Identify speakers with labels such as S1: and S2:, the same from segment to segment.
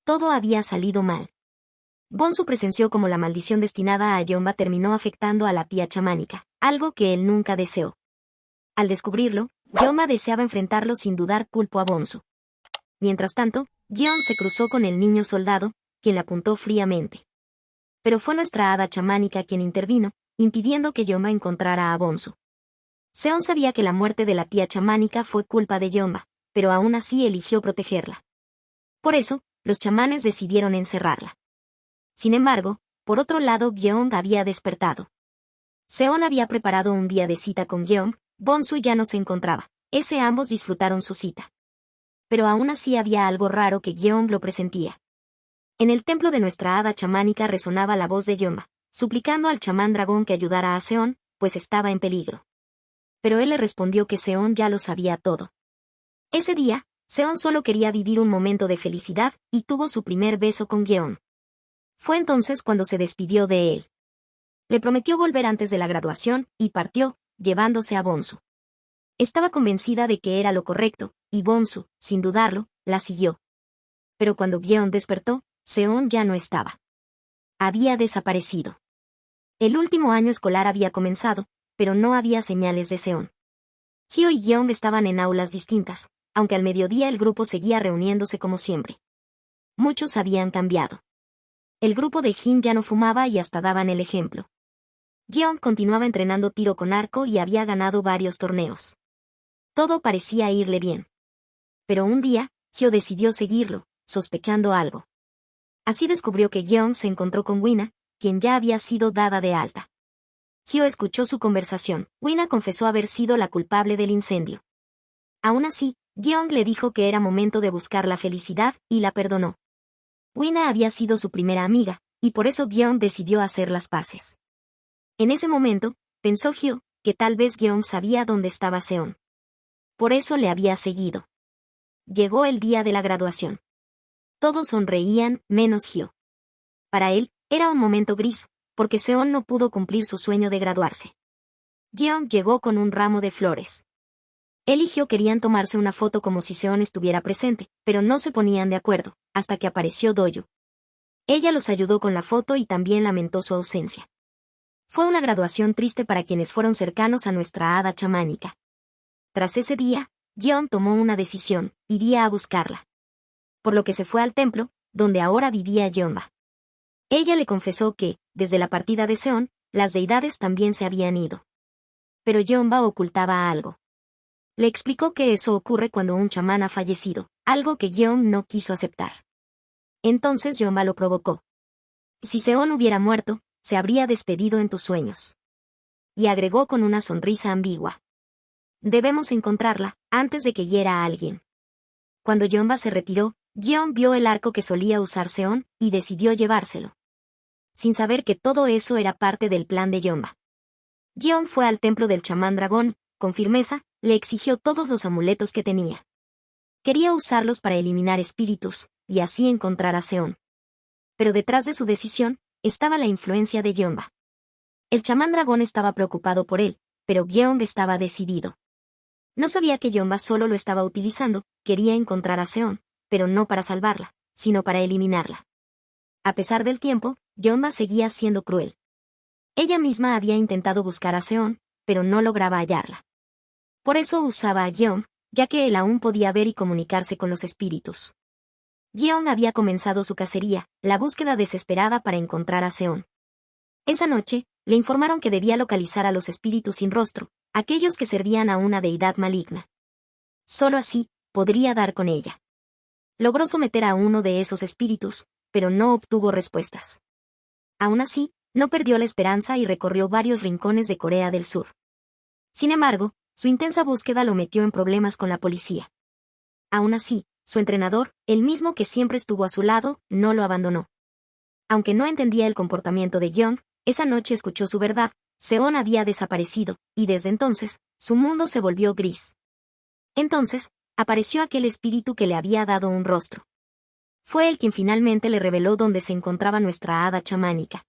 S1: todo había salido mal. Bonsu presenció cómo la maldición destinada a Yomba terminó afectando a la tía chamánica, algo que él nunca deseó. Al descubrirlo, Yomba deseaba enfrentarlo sin dudar culpo a Bonsu. Mientras tanto, Gion se cruzó con el niño soldado, quien le apuntó fríamente. Pero fue nuestra hada chamánica quien intervino, impidiendo que Yomba encontrara a Bonsu. Seon sabía que la muerte de la tía chamánica fue culpa de Yomba, pero aún así eligió protegerla. Por eso, los chamanes decidieron encerrarla. Sin embargo, por otro lado Gyeong había despertado. Seon había preparado un día de cita con Gyeong, Bonsu ya no se encontraba, ambos disfrutaron su cita. Pero aún así había algo raro que Gyeong lo presentía. En el templo de nuestra hada chamánica resonaba la voz de Yomba, suplicando al chamán dragón que ayudara a Seon, pues estaba en peligro. Pero él le respondió que Seon ya lo sabía todo. Ese día, Seon solo quería vivir un momento de felicidad, y tuvo su primer beso con Gyeong. Fue entonces cuando se despidió de él. Le prometió volver antes de la graduación, y partió, llevándose a Bonsu. Estaba convencida de que era lo correcto, y Bonsu, sin dudarlo, la siguió. Pero cuando Gyeong despertó, Seon ya no estaba. Había desaparecido. El último año escolar había comenzado, pero no había señales de Seon. Hyo y Gyeong estaban en aulas distintas, aunque al mediodía el grupo seguía reuniéndose como siempre. Muchos habían cambiado. El grupo de Jin ya no fumaba y hasta daban el ejemplo. Gyeong continuaba entrenando tiro con arco y había ganado varios torneos. Todo parecía irle bien. Pero un día, Hyo decidió seguirlo, sospechando algo. Así descubrió que Gyeong se encontró con Wina, quien ya había sido dada de alta. Hyo escuchó su conversación. Wina confesó haber sido la culpable del incendio. Aún así, Gyeong le dijo que era momento de buscar la felicidad, y la perdonó. Wina había sido su primera amiga, y por eso Gyeong decidió hacer las paces. En ese momento, pensó Hyo, que tal vez Gyeong sabía dónde estaba Seon. Por eso le había seguido. Llegó el día de la graduación. Todos sonreían, menos Hyo. Para él, era un momento gris, porque Seon no pudo cumplir su sueño de graduarse. Gyeong llegó con un ramo de flores. Él y Hyo querían tomarse una foto como si Seon estuviera presente, pero no se ponían de acuerdo, hasta que apareció Doyu. Ella los ayudó con la foto y también lamentó su ausencia. Fue una graduación triste para quienes fueron cercanos a nuestra hada chamánica. Tras ese día, Gyeong tomó una decisión: iría a buscarla. Por lo que se fue al templo, donde ahora vivía Yomba. Ella le confesó que, desde la partida de Seon, las deidades también se habían ido. Pero Yomba ocultaba algo. Le explicó que eso ocurre cuando un chamán ha fallecido, algo que Gyeong no quiso aceptar. Entonces Yomba lo provocó. Si Seon hubiera muerto, se habría despedido en tus sueños. Y agregó con una sonrisa ambigua. Debemos encontrarla, antes de que hiera a alguien. Cuando Yomba se retiró, Gyeong vio el arco que solía usar Seon, y decidió llevárselo. Sin saber que todo eso era parte del plan de Yomba. Gyeong fue al templo del chamán dragón, con firmeza, le exigió todos los amuletos que tenía. Quería usarlos para eliminar espíritus, y así encontrar a Seon. Pero detrás de su decisión, estaba la influencia de Yomba. El chamán dragón estaba preocupado por él, pero Gyeong estaba decidido. No sabía que Yomba solo lo estaba utilizando, quería encontrar a Seon, pero no para salvarla, sino para eliminarla. A pesar del tiempo, Yomba seguía siendo cruel. Ella misma había intentado buscar a Seon, pero no lograba hallarla. Por eso usaba a Gyeong, ya que él aún podía ver y comunicarse con los espíritus. Gyeong había comenzado su cacería, la búsqueda desesperada para encontrar a Seon. Esa noche, le informaron que debía localizar a los espíritus sin rostro, aquellos que servían a una deidad maligna. Solo así, podría dar con ella. Logró someter a uno de esos espíritus, pero no obtuvo respuestas. Aún así, no perdió la esperanza y recorrió varios rincones de Corea del Sur. Sin embargo, su intensa búsqueda lo metió en problemas con la policía. Aún así, su entrenador, el mismo que siempre estuvo a su lado, no lo abandonó. Aunque no entendía el comportamiento de Gyeong, esa noche escuchó su verdad: Seon había desaparecido, y desde entonces, su mundo se volvió gris. Entonces, apareció aquel espíritu que le había dado un rostro. Fue él quien finalmente le reveló dónde se encontraba nuestra hada chamánica.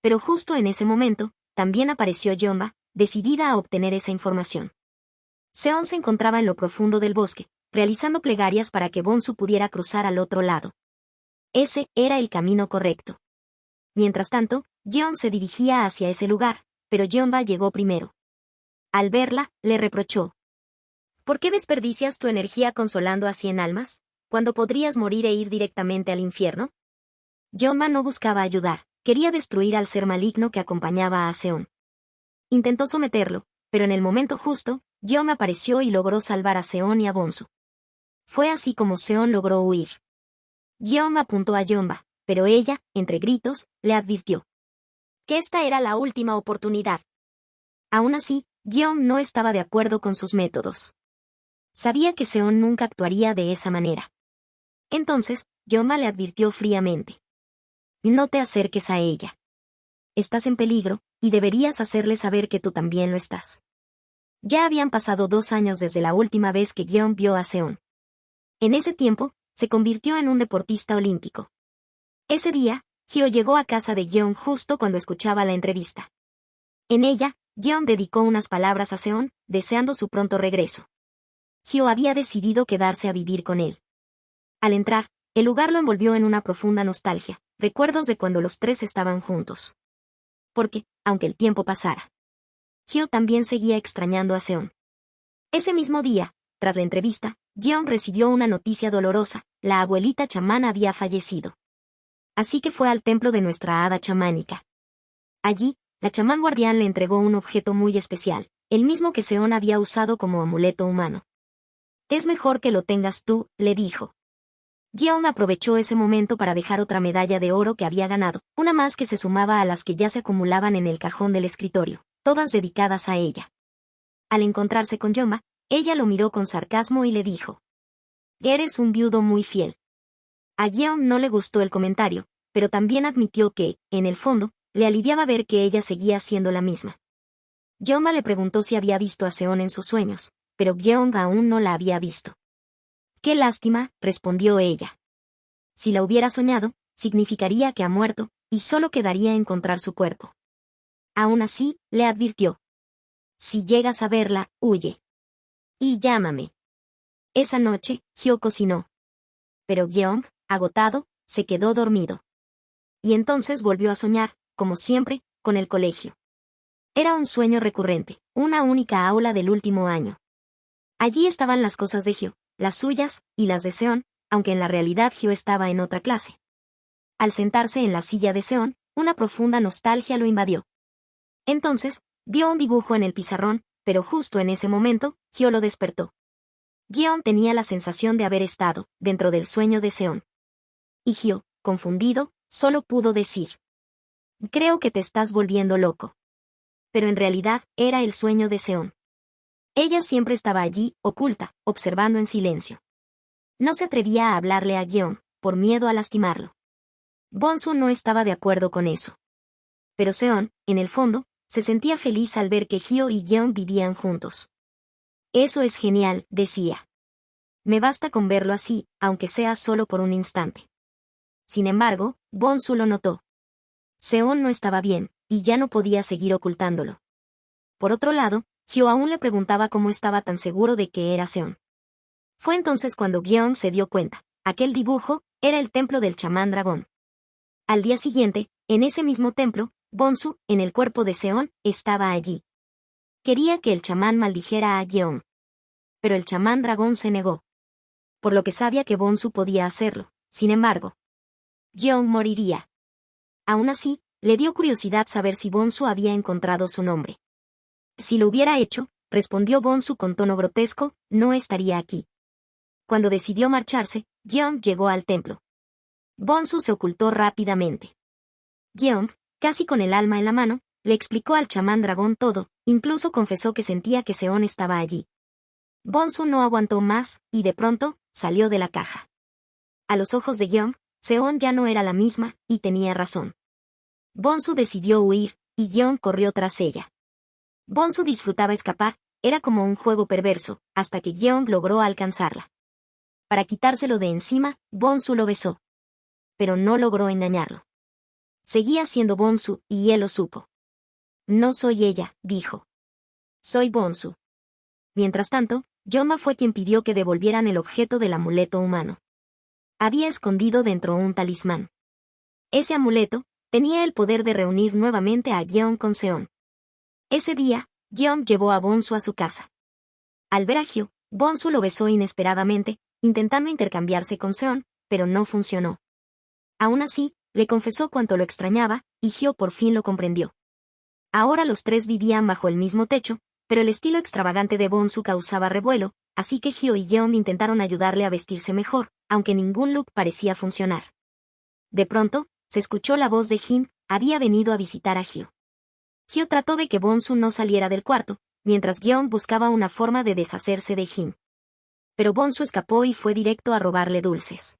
S1: Pero justo en ese momento, también apareció Yomba, decidida a obtener esa información. Seon se encontraba en lo profundo del bosque, realizando plegarias para que Bonsu pudiera cruzar al otro lado. Ese era el camino correcto. Mientras tanto, Jeon se dirigía hacia ese lugar, pero Yeonba llegó primero. Al verla, le reprochó. ¿Por qué desperdicias tu energía consolando a 100 almas, cuando podrías morir e ir directamente al infierno? Yeonba no buscaba ayudar, quería destruir al ser maligno que acompañaba a Seon. Intentó someterlo, pero en el momento justo, Yeon apareció y logró salvar a Seon y a Bonsu. Fue así como Seon logró huir. Yeon apuntó a Yeonba, pero ella, entre gritos, le advirtió que esta era la última oportunidad. Aún así, Yeon no estaba de acuerdo con sus métodos. Sabía que Seon nunca actuaría de esa manera. Entonces, Yeonba le advirtió fríamente. No te acerques a ella. Estás en peligro, y deberías hacerle saber que tú también lo estás. Ya habían pasado 2 años desde la última vez que Yeon vio a Seon. En ese tiempo, se convirtió en un deportista olímpico. Ese día, Hyo llegó a casa de Yeon justo cuando escuchaba la entrevista. En ella, Yeon dedicó unas palabras a Seon, deseando su pronto regreso. Hyo había decidido quedarse a vivir con él. Al entrar, el lugar lo envolvió en una profunda nostalgia, recuerdos de cuando los tres estaban juntos. Porque, aunque el tiempo pasara, Hyo también seguía extrañando a Seon. Ese mismo día, tras la entrevista, Yeon recibió una noticia dolorosa: la abuelita chamán había fallecido. Así que fue al templo de nuestra hada chamánica. Allí, la chamán guardián le entregó un objeto muy especial, el mismo que Seon había usado como amuleto humano. Es mejor que lo tengas tú, le dijo. Yeon aprovechó ese momento para dejar otra medalla de oro que había ganado, una más que se sumaba a las que ya se acumulaban en el cajón del escritorio, todas dedicadas a ella. Al encontrarse con Yeonba, ella lo miró con sarcasmo y le dijo: Eres un viudo muy fiel. A Yeon no le gustó el comentario, pero también admitió que, en el fondo, le aliviaba ver que ella seguía siendo la misma. Yeonba le preguntó si había visto a Seon en sus sueños, pero Yeon aún no la había visto. Qué lástima, respondió ella. Si la hubiera soñado, significaría que ha muerto, y solo quedaría encontrar su cuerpo. Aún así, le advirtió: si llegas a verla, huye. Y llámame. Esa noche, Hyo cocinó. Pero Yeon, agotado, se quedó dormido. Y entonces volvió a soñar, como siempre, con el colegio. Era un sueño recurrente, una única aula del último año. Allí estaban las cosas de Hyo, las suyas, y las de Seon, aunque en la realidad Hyo estaba en otra clase. Al sentarse en la silla de Seon, una profunda nostalgia lo invadió. Entonces, vio un dibujo en el pizarrón, pero justo en ese momento, Hyo lo despertó. Yeon tenía la sensación de haber estado dentro del sueño de Seon. Y Hyo, confundido, solo pudo decir: creo que te estás volviendo loco. Pero en realidad, era el sueño de Seon. Ella siempre estaba allí, oculta, observando en silencio. No se atrevía a hablarle a Yeon, por miedo a lastimarlo. Bonsu no estaba de acuerdo con eso. Pero Seon, en el fondo, se sentía feliz al ver que Hyo y Yeon vivían juntos. Eso es genial, decía. Me basta con verlo así, aunque sea solo por un instante. Sin embargo, Bonsu lo notó. Seon no estaba bien, y ya no podía seguir ocultándolo. Por otro lado, Hyo aún le preguntaba cómo estaba tan seguro de que era Seon. Fue entonces cuando Yeon se dio cuenta: aquel dibujo era el templo del chamán dragón. Al día siguiente, en ese mismo templo, Bonsu, en el cuerpo de Seon, estaba allí. Quería que el chamán maldijera a Yeon. Pero el chamán dragón se negó. Por lo que sabía que Bonsu podía hacerlo. Sin embargo, Yeon moriría. Aún así, le dio curiosidad saber si Bonsu había encontrado su nombre. Si lo hubiera hecho, respondió Bonsu con tono grotesco, no estaría aquí. Cuando decidió marcharse, Yeon llegó al templo. Bonsu se ocultó rápidamente. Yeon, casi con el alma en la mano, le explicó al chamán dragón todo, incluso confesó que sentía que Seon estaba allí. Bonsu no aguantó más, y de pronto, salió de la caja. A los ojos de Yeon, Seon ya no era la misma, y tenía razón. Bonsu decidió huir, y Yeon corrió tras ella. Bonsu disfrutaba escapar, era como un juego perverso, hasta que Yeon logró alcanzarla. Para quitárselo de encima, Bonsu lo besó. Pero no logró engañarlo. Seguía siendo Bonsu, y él lo supo. No soy ella, dijo. Soy Bonsu. Mientras tanto, Yeonba fue quien pidió que devolvieran el objeto del amuleto humano. había escondido dentro un talismán. Ese amuleto tenía el poder de reunir nuevamente a Gyeong con Seon. Ese día, Gyeong llevó a Bonsu a su casa. Al ver a Hyo, Bonsu lo besó inesperadamente, intentando intercambiarse con Seon, pero no funcionó. Aún así, le confesó cuánto lo extrañaba, y Hyo por fin lo comprendió. Ahora los tres vivían bajo el mismo techo, pero el estilo extravagante de Bonsu causaba revuelo, así que Hyo y Gyeong intentaron ayudarle a vestirse mejor, aunque ningún look parecía funcionar. De pronto, se escuchó la voz de Jin, había venido a visitar a Hyo. Hyo trató de que Bonsu no saliera del cuarto, mientras Gyeong buscaba una forma de deshacerse de Jin. Pero Bonsu escapó y fue directo a robarle dulces.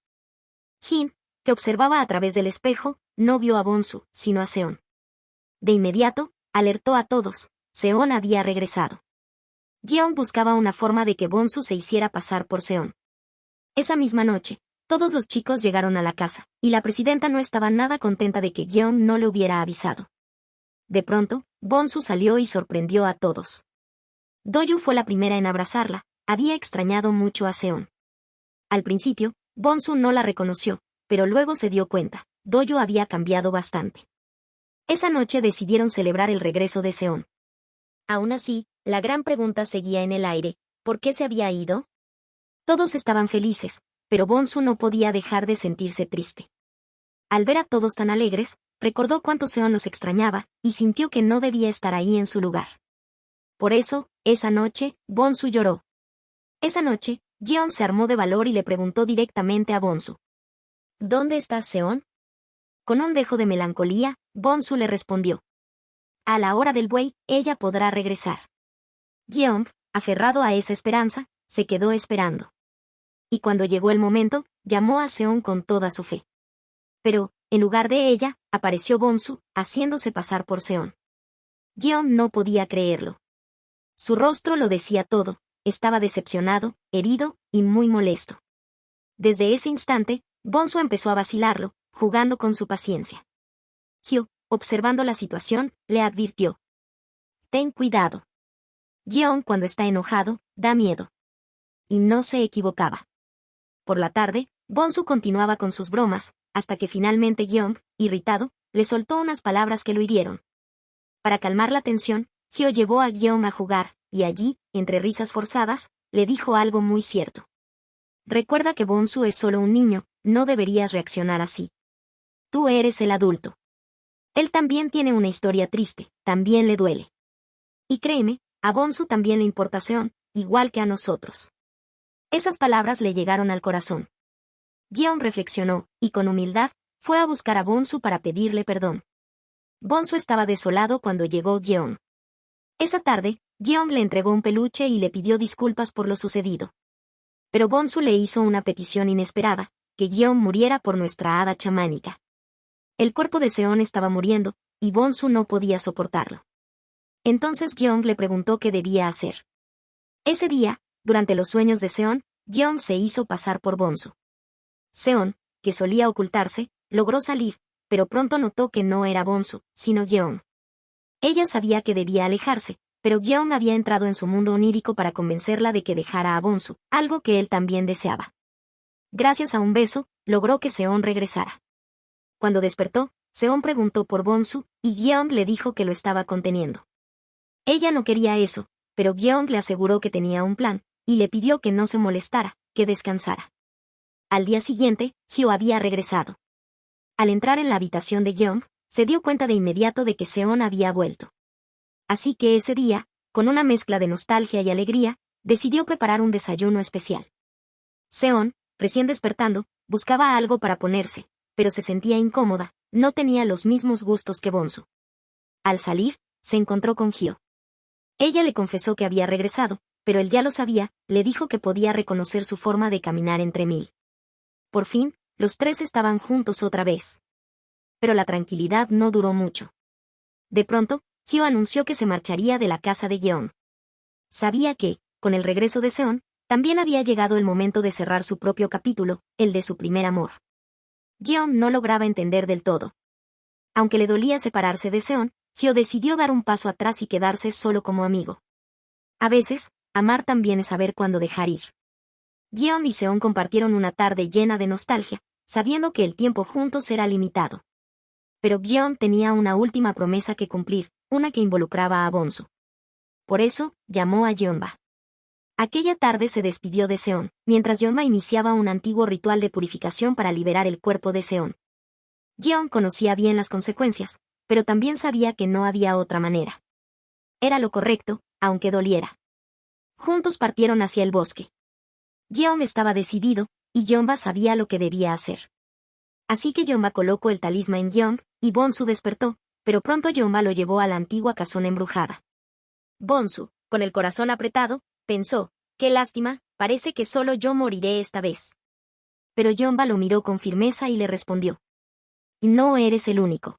S1: Jin, que observaba a través del espejo, no vio a Bonsu, sino a Seon. De inmediato, alertó a todos, Seon había regresado. Gyeong buscaba una forma de que Bonsu se hiciera pasar por Seon. Esa misma noche, todos los chicos llegaron a la casa, y la presidenta no estaba nada contenta de que Gyeong no le hubiera avisado. De pronto, Bonsu salió y sorprendió a todos. Doyu fue la primera en abrazarla, había extrañado mucho a Seon. Al principio, Bonsu no la reconoció, pero luego se dio cuenta, Doyu había cambiado bastante. Esa noche decidieron celebrar el regreso de Seon. Aún así, la gran pregunta seguía en el aire, ¿por qué se había ido? Todos estaban felices, pero Bonsu no podía dejar de sentirse triste. Al ver a todos tan alegres, recordó cuánto Seon los extrañaba, y sintió que no debía estar ahí en su lugar. Por eso, esa noche, Bonsu lloró. Esa noche, Gyeong se armó de valor y le preguntó directamente a Bonsu. ¿Dónde estás, Seon? Con un dejo de melancolía, Bonsu le respondió. A la hora del buey, ella podrá regresar. Gyeong, aferrado a esa esperanza, se quedó esperando. Y cuando llegó el momento, llamó a Seon con toda su fe. Pero, en lugar de ella, apareció Bonsu, haciéndose pasar por Seon. Gyeong no podía creerlo. Su rostro lo decía todo, estaba decepcionado, herido, y muy molesto. Desde ese instante, Bonsu empezó a vacilarlo, jugando con su paciencia. Hyo, observando la situación, le advirtió. Ten cuidado. Gyeong cuando está enojado, da miedo. Y no se equivocaba. Por la tarde, Bonsu continuaba con sus bromas, hasta que finalmente Gyeong, irritado, le soltó unas palabras que lo hirieron. Para calmar la tensión, Hyo llevó a Gyeong a jugar, y allí, entre risas forzadas, le dijo algo muy cierto. Recuerda que Bonsu es solo un niño, no deberías reaccionar así. Tú eres el adulto. Él también tiene una historia triste, también le duele. Y créeme, a Bonsu también le importa Seon, igual que a nosotros. Esas palabras le llegaron al corazón. Gyeong reflexionó, y con humildad, fue a buscar a Bonsu para pedirle perdón. Bonsu estaba desolado cuando llegó Gyeong. Esa tarde, Gyeong le entregó un peluche y le pidió disculpas por lo sucedido. Pero Bonsu le hizo una petición inesperada, que Gyeong muriera por nuestra hada chamánica. El cuerpo de Seon estaba muriendo, y Bonsu no podía soportarlo. Entonces Gyeong le preguntó qué debía hacer. Ese día, durante los sueños de Seon, Gyeong se hizo pasar por Bonsu. Seon, que solía ocultarse, logró salir, pero pronto notó que no era Bonsu, sino Gyeong. Ella sabía que debía alejarse, pero Gyeong había entrado en su mundo onírico para convencerla de que dejara a Bonsu, algo que él también deseaba. Gracias a un beso, logró que Seon regresara. Cuando despertó, Seon preguntó por Bonsu, y Gyeong le dijo que lo estaba conteniendo. Ella no quería eso, pero Gyeong le aseguró que tenía un plan, y le pidió que no se molestara, que descansara. Al día siguiente, Hyo había regresado. Al entrar en la habitación de Gyeong, se dio cuenta de inmediato de que Seon había vuelto. Así que ese día, con una mezcla de nostalgia y alegría, decidió preparar un desayuno especial. Seon, recién despertando, buscaba algo para ponerse, pero se sentía incómoda, no tenía los mismos gustos que Bonsu. Al salir, se encontró con Hyo. Ella le confesó que había regresado, pero él ya lo sabía, le dijo que podía reconocer su forma de caminar entre mil. Por fin, los tres estaban juntos otra vez. Pero la tranquilidad no duró mucho. De pronto, Hyo anunció que se marcharía de la casa de Gyeong. Sabía que, con el regreso de Seon, también había llegado el momento de cerrar su propio capítulo, el de su primer amor. Gyeong no lograba entender del todo. Aunque le dolía separarse de Seon, Hyo decidió dar un paso atrás y quedarse solo como amigo. A veces, amar también es saber cuándo dejar ir. Yeon y Seon compartieron una tarde llena de nostalgia, sabiendo que el tiempo juntos era limitado. Pero Yeon tenía una última promesa que cumplir, una que involucraba a Bonsu. Por eso, llamó a Yeonba. Aquella tarde se despidió de Seon, mientras Yeonba iniciaba un antiguo ritual de purificación para liberar el cuerpo de Seon. Yeon conocía bien las consecuencias, pero también sabía que no había otra manera. Era lo correcto, aunque doliera. Juntos partieron hacia el bosque. Yeon estaba decidido, y Yeonba sabía lo que debía hacer. Así que Yeonba colocó el talismán en Yeon, y Bonsu despertó, pero pronto Yeonba lo llevó a la antigua casona embrujada. Bonsu, con el corazón apretado, pensó, qué lástima, parece que solo yo moriré esta vez. Pero Yeonba lo miró con firmeza y le respondió. No eres el único.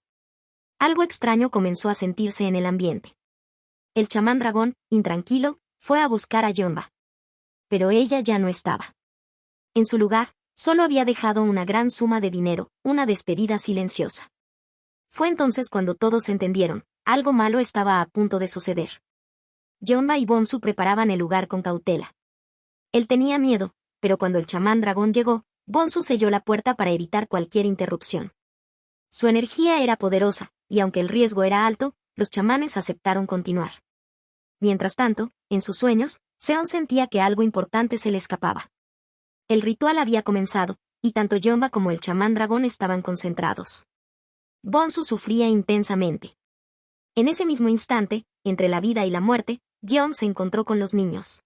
S1: Algo extraño comenzó a sentirse en el ambiente. El chamán dragón, intranquilo, fue a buscar a Yeonba. Pero ella ya no estaba. En su lugar, solo había dejado una gran suma de dinero, una despedida silenciosa. Fue entonces cuando todos entendieron, algo malo estaba a punto de suceder. Yeonba y Bonsu preparaban el lugar con cautela. Él tenía miedo, pero cuando el chamán dragón llegó, Bonsu selló la puerta para evitar cualquier interrupción. Su energía era poderosa, y aunque el riesgo era alto, los chamanes aceptaron continuar. Mientras tanto, en sus sueños, Seon sentía que algo importante se le escapaba. El ritual había comenzado, y tanto Yeonba como el chamán dragón estaban concentrados. Bonsu sufría intensamente. En ese mismo instante, entre la vida y la muerte, Yeon se encontró con los niños.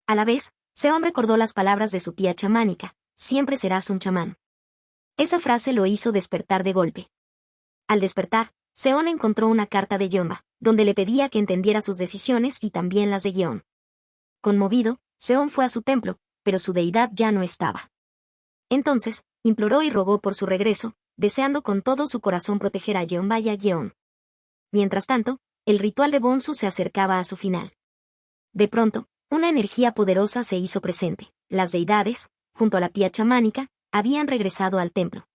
S1: A la vez, Seon recordó las palabras de su tía chamánica, siempre serás un chamán. Esa frase lo hizo despertar de golpe. Al despertar, Seon encontró una carta de Yeonba, donde le pedía que entendiera sus decisiones y también las de Yeon. Conmovido, Seon fue a su templo, pero su deidad ya no estaba. Entonces, imploró y rogó por su regreso, deseando con todo su corazón proteger a Yeonba y a Yeon. Mientras tanto, el ritual de Bonsu se acercaba a su final. De pronto, una energía poderosa se hizo presente. Las deidades, junto a la tía chamánica, habían regresado al templo.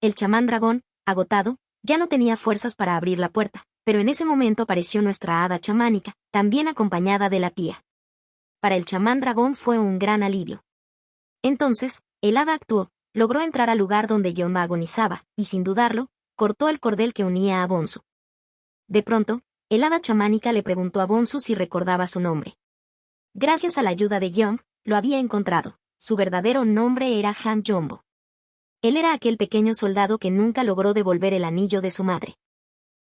S1: El chamán dragón, agotado, ya no tenía fuerzas para abrir la puerta, pero en ese momento apareció nuestra hada chamánica, también acompañada de la tía. Para el chamán dragón fue un gran alivio. Entonces, el hada actuó, logró entrar al lugar donde Yeonba agonizaba, y sin dudarlo, cortó el cordel que unía a Bonsu. De pronto, el hada chamánica le preguntó a Bonsu si recordaba su nombre. Gracias a la ayuda de Yeon, lo había encontrado. Su verdadero nombre era Han Jombo. Él era aquel pequeño soldado que nunca logró devolver el anillo de su madre.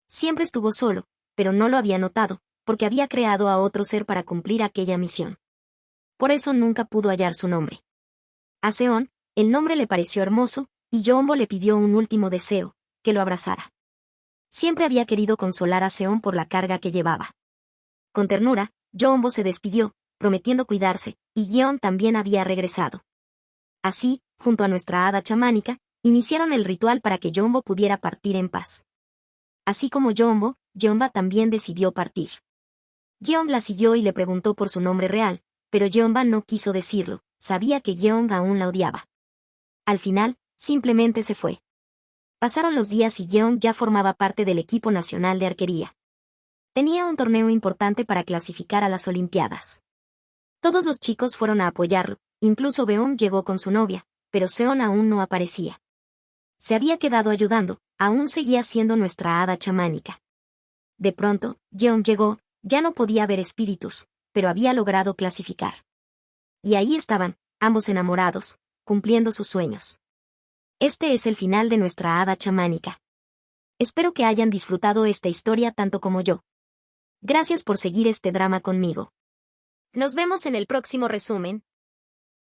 S1: Siempre estuvo solo, pero no lo había notado, porque había creado a otro ser para cumplir aquella misión. Por eso nunca pudo hallar su nombre. A Seon, el nombre le pareció hermoso, y Jombo le pidió un último deseo, que lo abrazara. Siempre había querido consolar a Seon por la carga que llevaba. Con ternura, Jombo se despidió, prometiendo cuidarse, y Yeon también había regresado. Así, junto a nuestra hada chamánica, iniciaron el ritual para que Jombo pudiera partir en paz. Así como Jombo, Yeonba también decidió partir. Yeon la siguió y le preguntó por su nombre real, pero Yeonba no quiso decirlo, sabía que Yeon aún la odiaba. Al final, simplemente se fue. Pasaron los días y Yeon ya formaba parte del equipo nacional de arquería. Tenía un torneo importante para clasificar a las Olimpiadas. Todos los chicos fueron a apoyarlo, incluso Beon llegó con su novia, pero Seon aún no aparecía. Se había quedado ayudando, aún seguía siendo nuestra hada chamánica. De pronto, Yeon llegó, ya no podía ver espíritus, pero había logrado clasificar. Y ahí estaban, ambos enamorados, cumpliendo sus sueños. Este es el final de nuestra hada chamánica. Espero que hayan disfrutado esta historia tanto como yo. Gracias por seguir este drama conmigo. Nos vemos en el próximo resumen.